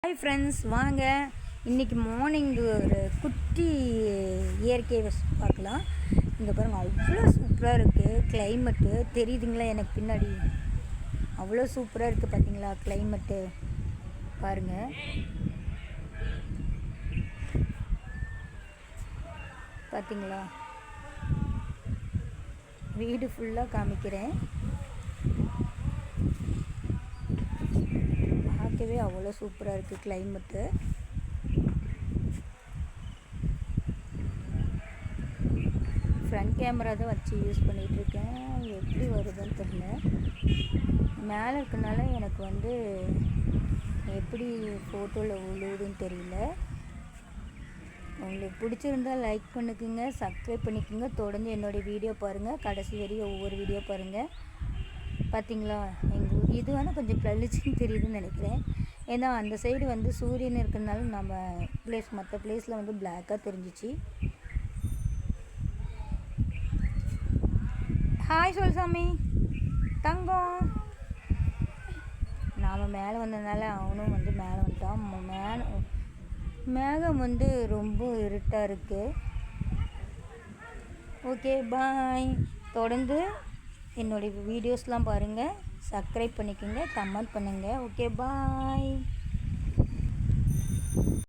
Hi friends, வாங்க இன்றைக்கி morning ஒரு குட்டி இயற்கையை பார்க்கலாம். இங்கே பாருங்கள், அவ்வளோ சூப்பராக இருக்குது கிளைமேட்டு. தெரியுதுங்களா எனக்கு பின்னாடி? அவ்வளோ சூப்பராக இருக்குது பார்த்தீங்களா கிளைமேட்டு? பாருங்கள், பார்த்தீங்களா? வீடு ஃபுல்லாக காமிக்கிறேன். பார்க்கவே அவ்வளோ சூப்பராக இருக்குது கிளைமேட்டு. ஃப்ரண்ட் கேமரா தான் வச்சு யூஸ் பண்ணிகிட்ருக்கேன். எப்படி வருதுன்னு தெரியல. மேலே இருக்கனால எனக்கு எப்படி ஃபோட்டோவில் விழுவுதுன்னு தெரியல. உங்களுக்கு பிடிச்சிருந்தால் லைக் பண்ணிக்கோங்க, சப்ஸ்கிரைப் பண்ணிக்கோங்க. தொடர்ந்து என்னுடைய வீடியோ பாருங்கள், கடைசி வரையும் ஒவ்வொரு வீடியோ பாருங்கள். பார்த்தீங்களா, எங்கள் ஊர் இது கொஞ்சம் பளிச்சுன்னு தெரியுதுன்னு நினைக்கிறேன். ஏன்னா அந்த சைடு சூரியன் இருக்கிறதுனால நம்ம மற்ற பிளேஸில் பிளாக்காக தெரிஞ்சிச்சு. ஹாய் சொல் சாமி தங்கம். நாம் மேலே வந்ததுனால அவனும் மேலே வந்துட்டான். மேகம் ரொம்ப இருட்டாக இருக்குது. ஓகே, பாய். தொடர்ந்து என்னுடைய வீடியோஸ்லாம் பாருங்கள், சப்ஸ்கிரைப் பண்ணிக்கோங்க, கமெண்ட் பண்ணுங்கள். ஓகே, பாய்.